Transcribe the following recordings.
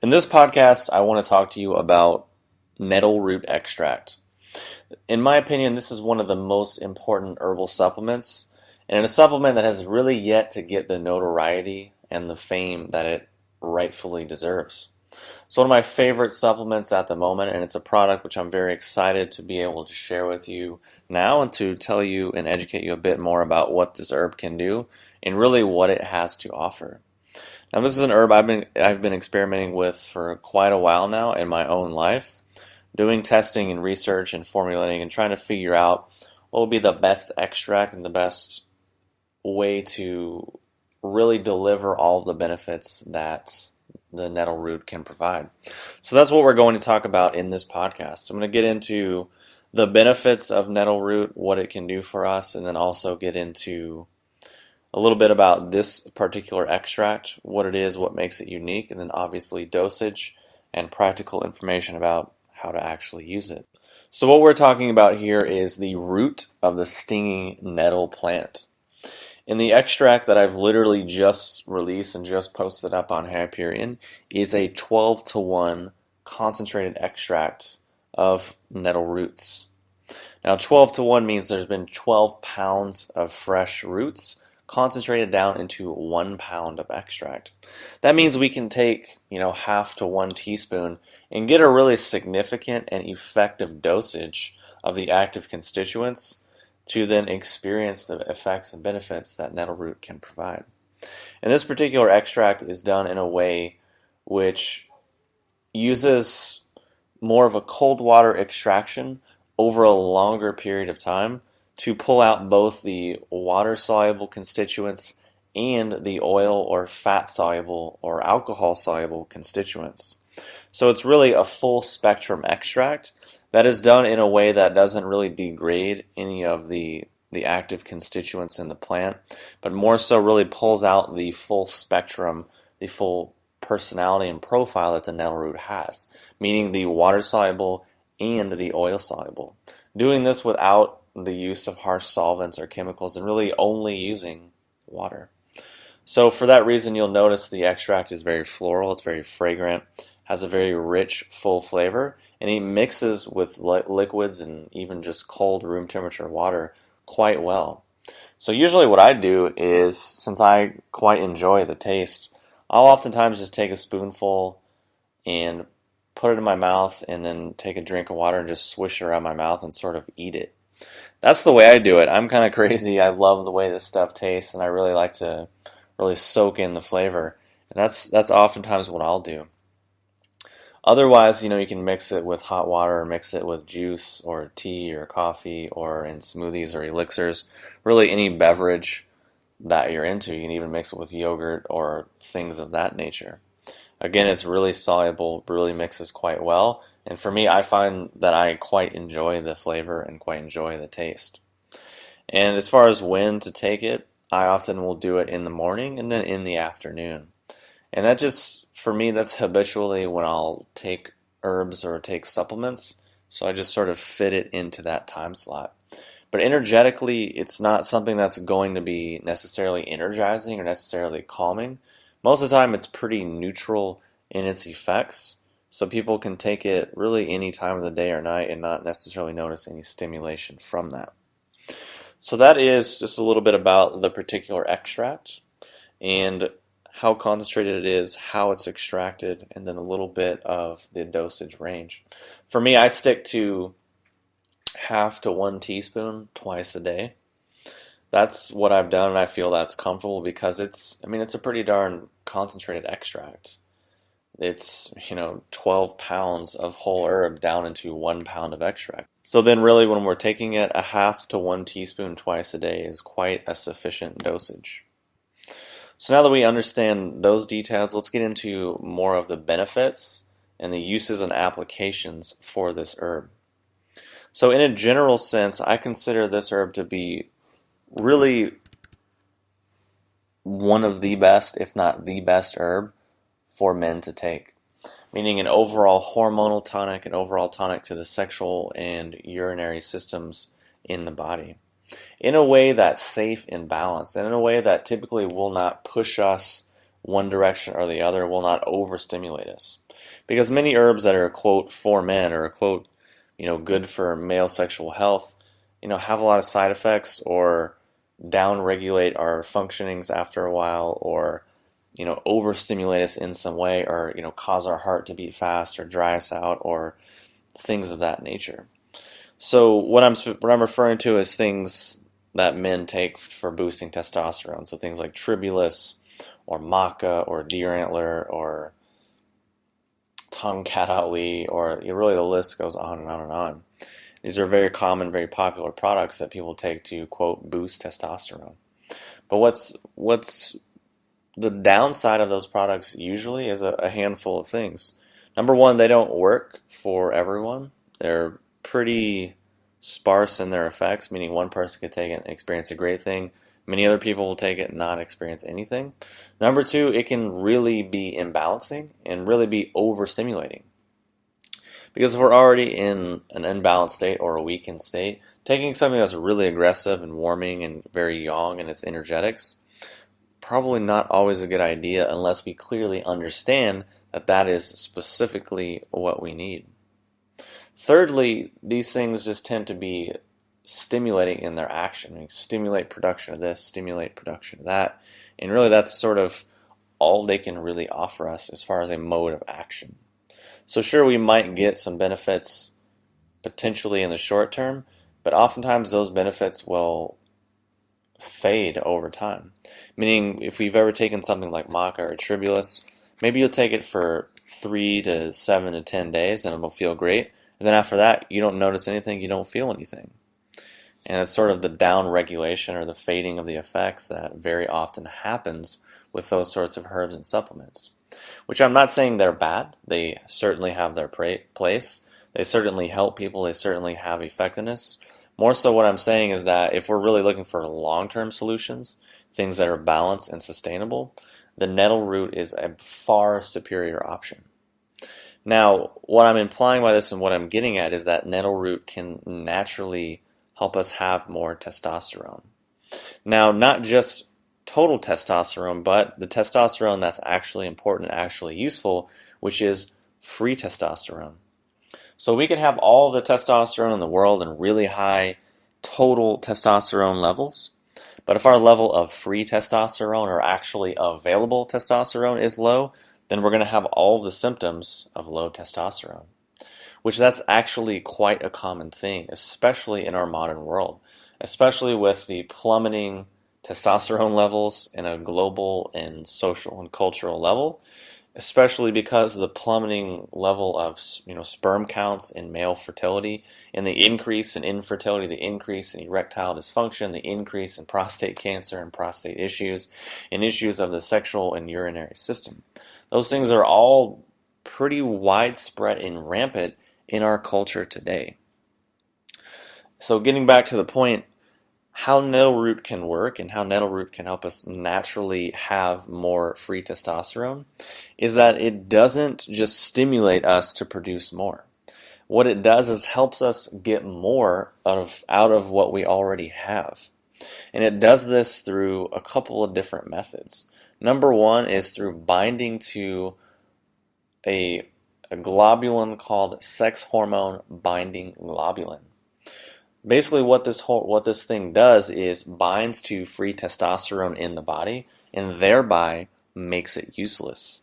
In this podcast, I want to talk to you about nettle root extract. In my opinion, this is one of the most important herbal supplements, and a supplement that has really yet to get the notoriety and the fame that it rightfully deserves. It's one of my favorite supplements at the moment, and it's a product which I'm very excited to be able to share with you now and to tell you and educate you a bit more about what this herb can do and really what it has to offer. Now, this is an herb I've been experimenting with for quite a while now in my own life, doing testing and research and formulating and trying to figure out what will be the best extract and the best way to really deliver all of the benefits that the nettle root can provide. So that's what we're going to talk about in this podcast. I'm going to get into the benefits of nettle root, what it can do for us, and then also get into a little bit about this particular extract, what it is, what makes it unique, and then obviously dosage and practical information about how to actually use it. So what we're talking about here is the root of the stinging nettle plant. In the extract that I've literally just released and just posted up on Hyperion is a 12-to-1 concentrated extract of nettle roots. Now 12-to-1 means there's been 12 pounds of fresh roots concentrated down into 1 pound of extract. That means we can take, half to 1 teaspoon and get a really significant and effective dosage of the active constituents to then experience the effects and benefits that nettle root can provide. And this particular extract is done in a way which uses more of a cold water extraction over a longer period of time to pull out both the water-soluble constituents and the oil or fat-soluble or alcohol-soluble constituents. So it's really a full-spectrum extract that is done in a way that doesn't really degrade any of the active constituents in the plant, but more so really pulls out the full spectrum, the full personality and profile that the nettle root has, meaning the water-soluble and the oil-soluble. Doing this without the use of harsh solvents or chemicals and really only using water. So for that reason, you'll notice the extract is very floral, it's very fragrant, has a very rich, full flavor, and it mixes with liquids and even just cold room temperature water quite well. So usually what I do is, since I quite enjoy the taste, I'll oftentimes just take a spoonful and put it in my mouth and then take a drink of water and just swish it around my mouth and sort of eat it. That's the way I do it. I'm kind of crazy. I love the way this stuff tastes, and I really like to really soak in the flavor. And that's oftentimes what I'll do. Otherwise, you can mix it with hot water or mix it with juice or tea or coffee or in smoothies or elixirs. Really any beverage that you're into. You can even mix it with yogurt or things of that nature. Again, it's really soluble, really mixes quite well. And for me, I find that I quite enjoy the flavor and quite enjoy the taste. And as far as when to take it, I often will do it in the morning and then in the afternoon. And that just, for me, that's habitually when I'll take herbs or take supplements. So I just sort of fit it into that time slot. But energetically, it's not something that's going to be necessarily energizing or necessarily calming. Most of the time, it's pretty neutral in its effects. So people can take it really any time of the day or night and not necessarily notice any stimulation from that. So that is just a little bit about the particular extract and how concentrated it is, how it's extracted, and then a little bit of the dosage range. For me, I stick to half to 1 teaspoon twice a day. That's what I've done, and I feel that's comfortable because it's a pretty darn concentrated extract. It's, 12 pounds of whole herb down into 1 pound of extract. So then really when we're taking it, a half to 1 teaspoon twice a day is quite a sufficient dosage. So now that we understand those details, let's get into more of the benefits and the uses and applications for this herb. So in a general sense, I consider this herb to be really one of the best, if not the best herb for men to take, meaning an overall hormonal tonic, an overall tonic to the sexual and urinary systems in the body, in a way that's safe and balanced, and in a way that typically will not push us one direction or the other will not overstimulate us. Because many herbs that are, quote, for men or, quote, good for male sexual health, have a lot of side effects or down-regulate our functionings after a while, or overstimulate us in some way, or cause our heart to beat fast or dry us out, or things of that nature. So what I'm referring to is things that men take for boosting testosterone. So things like tribulus, or maca, or deer antler, or tongue-cat Ali, or really the list goes on and on and on. These are very common, very popular products that people take to, quote, boost testosterone. But what's the downside of those products usually is a handful of things. Number one, they don't work for everyone. They're pretty sparse in their effects, meaning one person could take it and experience a great thing. Many other people will take it and not experience anything. Number two, it can really be imbalancing and really be overstimulating. Because if we're already in an imbalanced state or a weakened state, taking something that's really aggressive and warming and very yang in its energetics, probably not always a good idea unless we clearly understand that that is specifically what we need. Thirdly, these things just tend to be stimulating in their action. They stimulate production of this, stimulate production of that, and really that's sort of all they can really offer us as far as a mode of action. So sure, we might get some benefits potentially in the short term, but oftentimes those benefits will fade over time. Meaning, if we've ever taken something like maca or tribulus, maybe you'll take it for 3 to 7 to 10 days and it'll feel great. And then after that, you don't notice anything, you don't feel anything. And it's sort of the down regulation or the fading of the effects that very often happens with those sorts of herbs and supplements. Which I'm not saying they're bad. They certainly have their place. They certainly help people. They certainly have effectiveness. More so what I'm saying is that if we're really looking for long-term solutions, things that are balanced and sustainable, the nettle root is a far superior option. Now, what I'm implying by this and what I'm getting at is that nettle root can naturally help us have more testosterone. Now, not just total testosterone, but the testosterone that's actually important and actually useful, which is free testosterone. So we can have all the testosterone in the world and really high total testosterone levels, but if our level of free testosterone or actually available testosterone is low, then we're going to have all the symptoms of low testosterone, which that's actually quite a common thing, especially in our modern world, especially with the plummeting testosterone levels in a global and social and cultural level, especially because of the plummeting level of sperm counts in male fertility and the increase in infertility, the increase in erectile dysfunction, the increase in prostate cancer and prostate issues, and issues of the sexual and urinary system. Those things are all pretty widespread and rampant in our culture today. So getting back to the point, how nettle root can work and how nettle root can help us naturally have more free testosterone is that it doesn't just stimulate us to produce more. What it does is helps us get more out of what we already have. And it does this through a couple of different methods. Number one is through binding to a globulin called sex hormone binding globulin. Basically what this thing does is binds to free testosterone in the body and thereby makes it useless.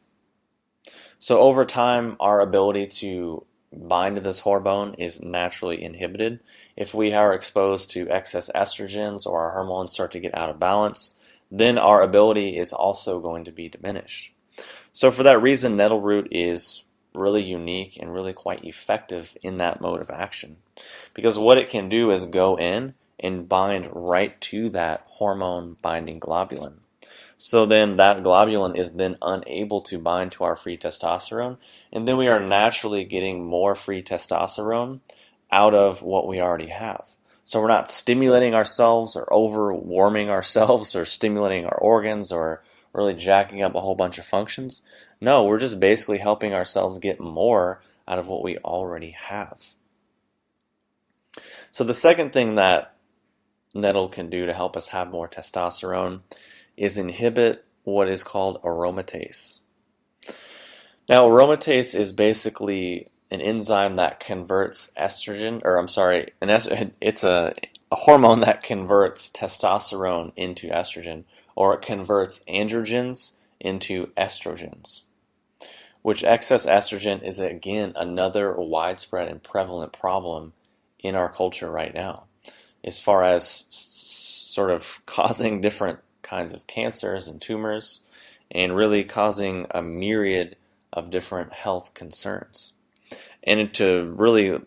So over time, our ability to bind to this hormone is naturally inhibited. If we are exposed to excess estrogens or our hormones start to get out of balance, then our ability is also going to be diminished. So for that reason, nettle root is really unique and really quite effective in that mode of action. Because what it can do is go in and bind right to that hormone binding globulin. So then that globulin is then unable to bind to our free testosterone, and then we are naturally getting more free testosterone out of what we already have. So we're not stimulating ourselves or overwarming ourselves or stimulating our organs or really jacking up a whole bunch of functions. No, we're just basically helping ourselves get more out of what we already have. So the second thing that nettle can do to help us have more testosterone is inhibit what is called aromatase. Now, aromatase is basically an enzyme that converts estrogen, or I'm sorry, it's a hormone that converts testosterone into estrogen, or it converts androgens into estrogens, which excess estrogen is again another widespread and prevalent problem in our culture right now, as far as sort of causing different kinds of cancers and tumors, and really causing a myriad of different health concerns. And to really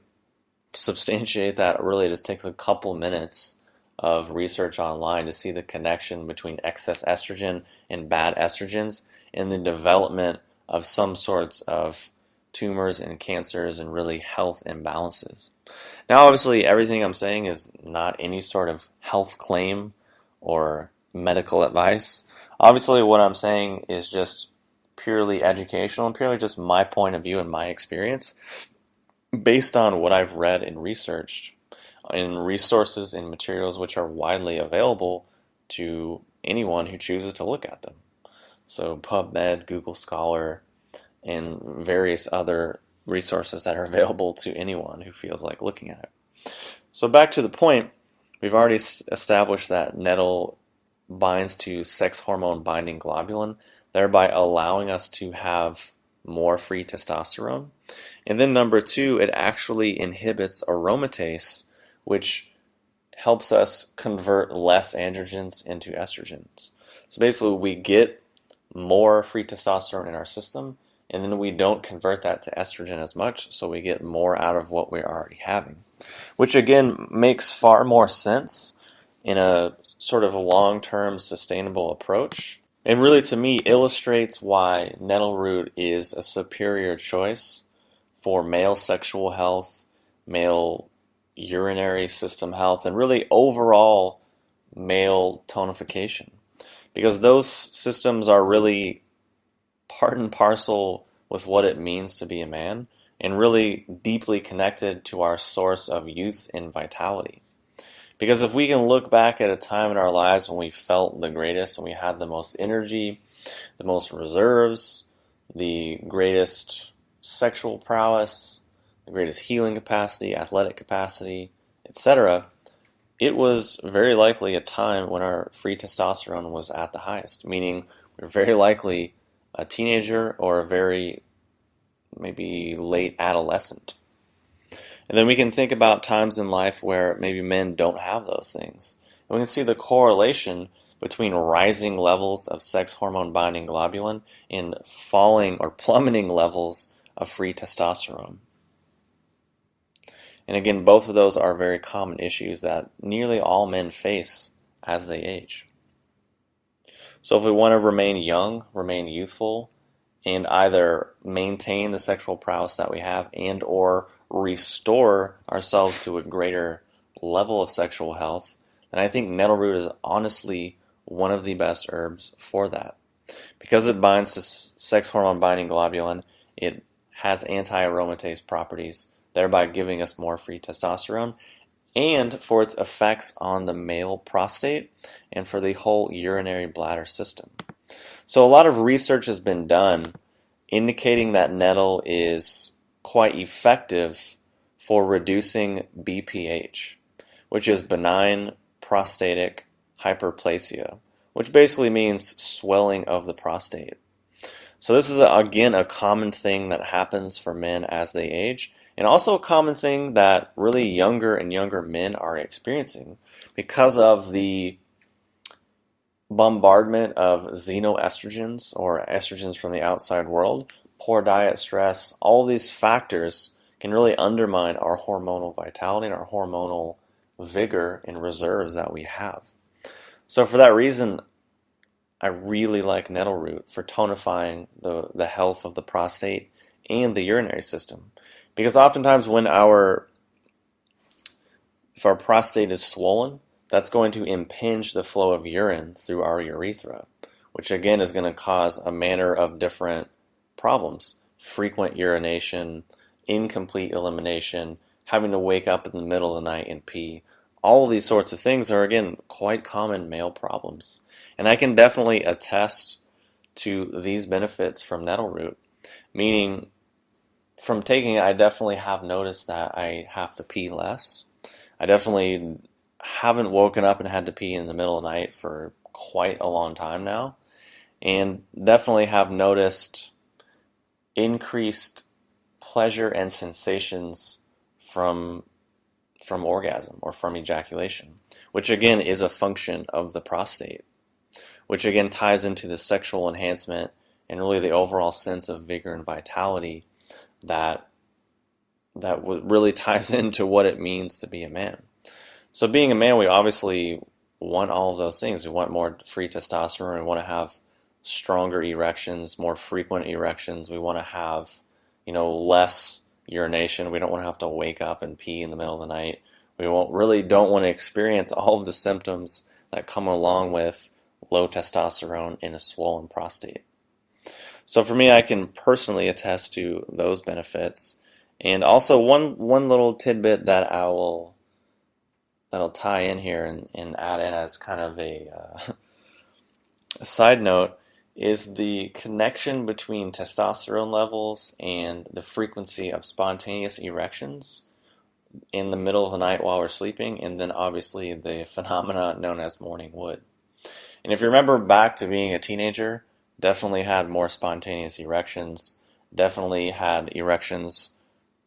substantiate that, it really just takes a couple minutes of research online to see the connection between excess estrogen and bad estrogens and the development of some sorts of tumors and cancers and really health imbalances. Now, obviously, everything I'm saying is not any sort of health claim or medical advice. Obviously, what I'm saying is just purely educational and purely just my point of view and my experience based on what I've read and researched in resources and materials which are widely available to anyone who chooses to look at them. So PubMed, Google Scholar, and various other resources that are available to anyone who feels like looking at it. So back to the point, we've already established that nettle binds to sex hormone binding globulin, thereby allowing us to have more free testosterone. And then number two, it actually inhibits aromatase, which helps us convert less androgens into estrogens. So basically we get more free testosterone in our system, and then we don't convert that to estrogen as much, so we get more out of what we're already having, which again makes far more sense in a sort of long-term sustainable approach, and really to me illustrates why nettle root is a superior choice for male sexual health, male urinary system health, and really overall male tonification, because those systems are really part and parcel with what it means to be a man, and really deeply connected to our source of youth and vitality. Because if we can look back at a time in our lives when we felt the greatest and we had the most energy, the most reserves, the greatest sexual prowess, the greatest healing capacity, athletic capacity, etc., it was very likely a time when our free testosterone was at the highest, meaning we were very likely a teenager or a very maybe late adolescent. And then we can think about times in life where maybe men don't have those things. And we can see the correlation between rising levels of sex hormone binding globulin and falling or plummeting levels of free testosterone. And again, both of those are very common issues that nearly all men face as they age. So if we want to remain young, remain youthful, and either maintain the sexual prowess that we have and or restore ourselves to a greater level of sexual health, then I think nettle root is honestly one of the best herbs for that. Because it binds to sex hormone binding globulin, it has anti-aromatase properties, thereby giving us more free testosterone, and for its effects on the male prostate and for the whole urinary bladder system. So a lot of research has been done indicating that nettle is quite effective for reducing BPH, which is benign prostatic hyperplasia, which basically means swelling of the prostate. So this is, again, a common thing that happens for men as they age, and also a common thing that really younger and younger men are experiencing because of the bombardment of xenoestrogens, or estrogens from the outside world, poor diet, stress. All these factors can really undermine our hormonal vitality and our hormonal vigor and reserves that we have. So for that reason, I really like nettle root for tonifying the health of the prostate and the urinary system. Because oftentimes when if our prostate is swollen, that's going to impinge the flow of urine through our urethra, which again is going to cause a manner of different problems. Frequent urination, incomplete elimination, having to wake up in the middle of the night and pee. All of these sorts of things are, again, quite common male problems. And I can definitely attest to these benefits from nettle root. Meaning, from taking it, I definitely have noticed that I have to pee less. I definitely haven't woken up and had to pee in the middle of the night for quite a long time now. And definitely have noticed increased pleasure and sensations from orgasm or from ejaculation, which again is a function of the prostate, which again ties into the sexual enhancement and really the overall sense of vigor and vitality that really ties into what it means to be a man. So being a man, we obviously want all of those things. We want more free testosterone. We want to have stronger erections, more frequent erections. We want to have, less urination. We don't want to have to wake up and pee in the middle of the night. We don't want to experience all of the symptoms that come along with low testosterone in a swollen prostate. So for me, I can personally attest to those benefits. And also one little tidbit that'll tie in here and add in as kind of a side note is the connection between testosterone levels and the frequency of spontaneous erections in the middle of the night while we're sleeping, and then obviously the phenomena known as morning wood. And if you remember back to being a teenager, definitely had more spontaneous erections, definitely had erections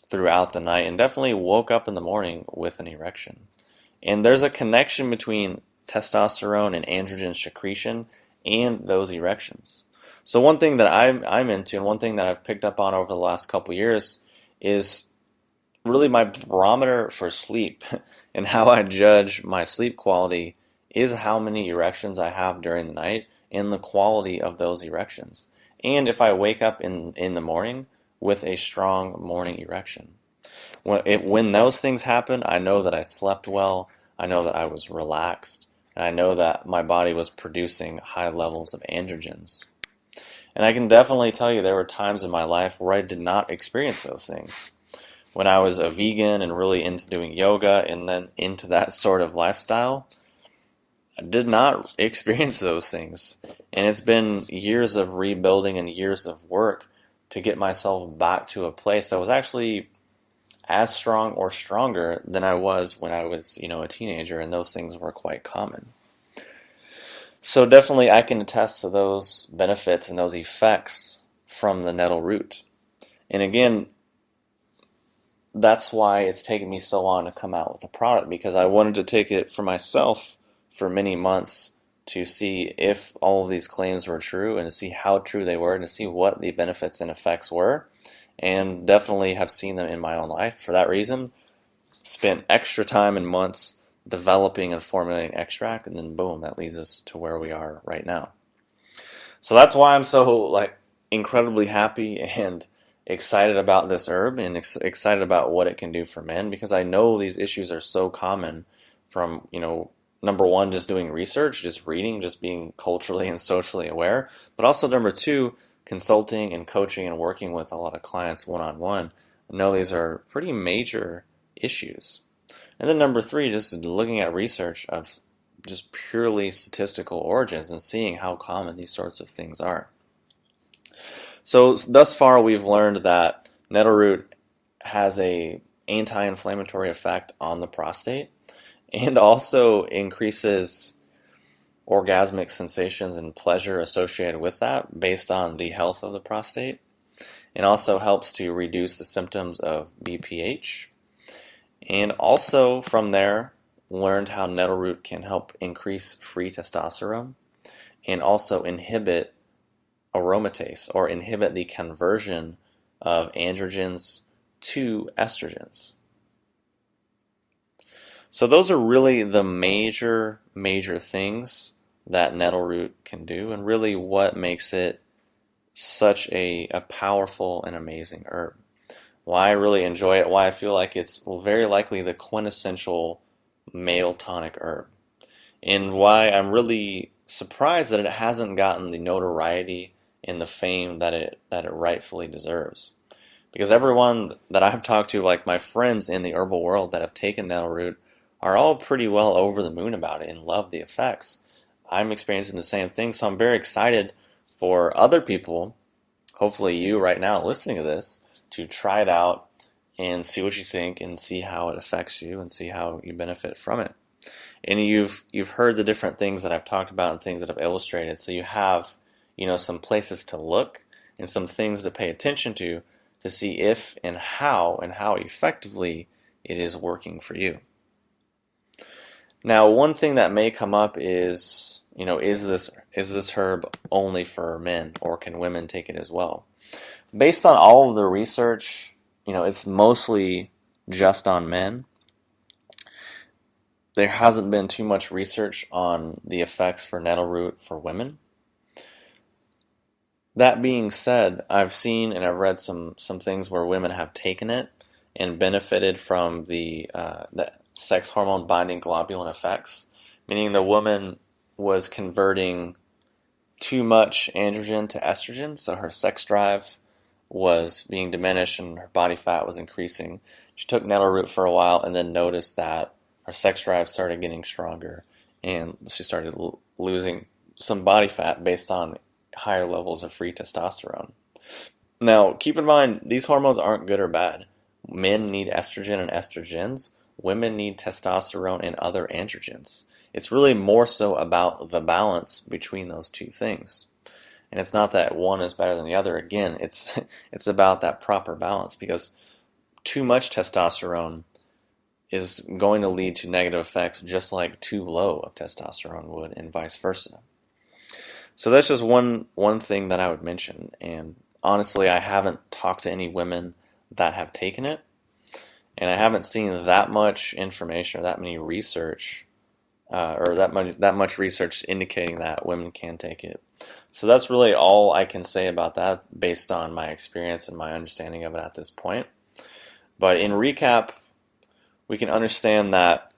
throughout the night, and definitely woke up in the morning with an erection. And there's a connection between testosterone and androgen secretion and those erections. So one thing that I'm into, and one thing that I've picked up on over the last couple years, is really my barometer for sleep and how I judge my sleep quality is how many erections I have during the night and the quality of those erections. And if I wake up in the morning with a strong morning erection. When those things happen, I know that I slept well, I know that I was relaxed, and I know that my body was producing high levels of androgens. And I can definitely tell you there were times in my life where I did not experience those things. When I was a vegan and really into doing yoga and then into that sort of lifestyle, I did not experience those things. And it's been years of rebuilding and years of work to get myself back to a place that was actually as strong or stronger than I was when I was, a teenager, and those things were quite common. So definitely I can attest to those benefits and those effects from the nettle root. And again, that's why it's taken me so long to come out with a product, because I wanted to take it for myself for many months to see if all of these claims were true and to see how true they were and to see what the benefits and effects were. And definitely have seen them in my own life. For that reason, spent extra time and months developing and formulating extract, and then boom, that leads us to where we are right now. So that's why I'm so incredibly happy and excited about this herb and excited about what it can do for men, because I know these issues are so common from, number one, just doing research, just reading, just being culturally and socially aware, but also number two, consulting and coaching and working with a lot of clients one-on-one. I know these are pretty major issues. And then number three, just looking at research of just purely statistical origins and seeing how common these sorts of things are. So thus far we've learned that nettle root has a anti-inflammatory effect on the prostate and also increases orgasmic sensations and pleasure associated with that based on the health of the prostate, and also helps to reduce the symptoms of BPH. And also from there, learned how nettle root can help increase free testosterone and also inhibit aromatase, or inhibit the conversion of androgens to estrogens. So those are really the major things that nettle root can do, and really what makes it such a powerful and amazing herb. Why I really enjoy it, why I feel like it's very likely the quintessential male tonic herb, and why I'm really surprised that it hasn't gotten the notoriety and the fame that it rightfully deserves. Because everyone that I've talked to, like my friends in the herbal world that have taken nettle root, are all pretty well over the moon about it and love the effects. I'm experiencing the same thing, so I'm very excited for other people, hopefully you right now listening to this, to try it out and see what you think and see how it affects you and see how you benefit from it. And you've heard the different things that I've talked about and things that I've illustrated, so you have, some places to look and some things to pay attention to see if and how effectively it is working for you. Now, one thing that may come up is, is this herb only for men, or can women take it as well? Based on all of the research, it's mostly just on men. There hasn't been too much research on the effects for nettle root for women. That being said, I've seen and I've read some things where women have taken it and benefited from the sex hormone binding globulin effects, meaning the woman was converting too much androgen to estrogen, so her sex drive was being diminished and her body fat was increasing. She took nettle root for a while and then noticed that her sex drive started getting stronger and she started losing some body fat based on higher levels of free testosterone. Now, keep in mind, these hormones aren't good or bad. Men need estrogen and estrogens. Women need testosterone and other androgens. It's really more so about the balance between those two things. And it's not that one is better than the other. Again, it's about that proper balance, because too much testosterone is going to lead to negative effects just like too low of testosterone would, and vice versa. So that's just one thing that I would mention. And honestly, I haven't talked to any women that have taken it, and I haven't seen that much information or that many research or that much research indicating that women can take it. So that's really all I can say about that based on my experience and my understanding of it at this point. But in recap, we can understand that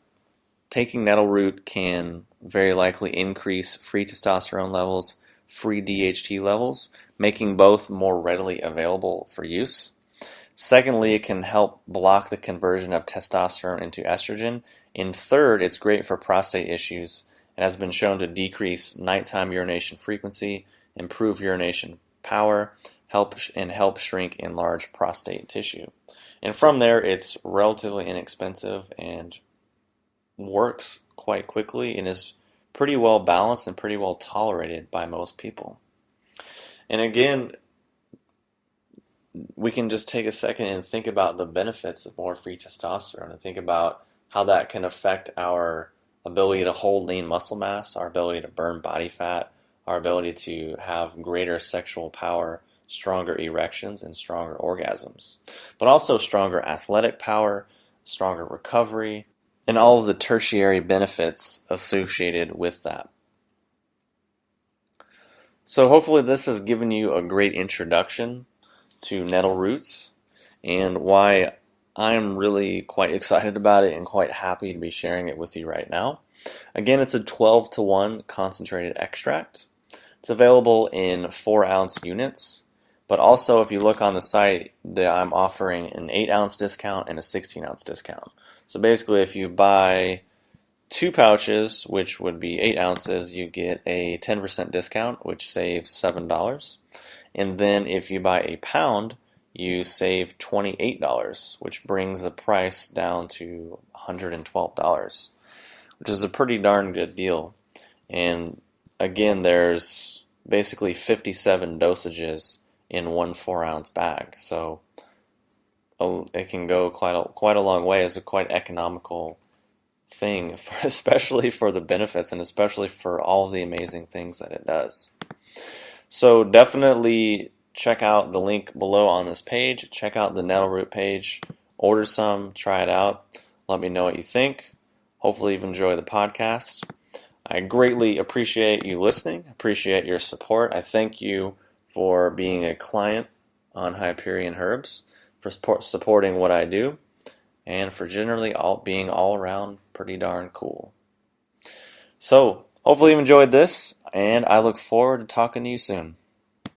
taking nettle root can very likely increase free testosterone levels, free DHT levels, making both more readily available for use. Secondly, it can help block the conversion of testosterone into estrogen. And third, it's great for prostate issues and has been shown to decrease nighttime urination frequency, improve urination power, help shrink enlarged prostate tissue. And from there, it's relatively inexpensive and works quite quickly and is pretty well balanced and pretty well tolerated by most people. And again, we can just take a second and think about the benefits of more free testosterone and think about how that can affect our ability to hold lean muscle mass, our ability to burn body fat, our ability to have greater sexual power, stronger erections, and stronger orgasms, but also stronger athletic power, stronger recovery, and all of the tertiary benefits associated with that. So hopefully this has given you a great introduction to nettle roots and why I'm really quite excited about it and quite happy to be sharing it with you right now. Again, it's a 12-to-1 concentrated extract. It's available in 4-ounce units, but also if you look on the site, I'm offering an 8-ounce discount and a 16-ounce discount. So basically, if you buy 2 pouches, which would be 8 ounces, you get a 10% discount, which saves $7. And then if you buy a pound, you save $28, which brings the price down to $112, which is a pretty darn good deal. And again, there's basically 57 dosages in one 4-ounce bag, so it can go quite a long way. It's a quite economical thing, especially for the benefits and especially for all the amazing things that it does. So definitely check out the link below on this page. Check out the Nettle Root page. Order some. Try it out. Let me know what you think. Hopefully you've enjoyed the podcast. I greatly appreciate you listening. Appreciate your support. I thank you for being a client on Hyperion Herbs, for supporting what I do, and for generally being all around pretty darn cool. So hopefully you've enjoyed this, and I look forward to talking to you soon.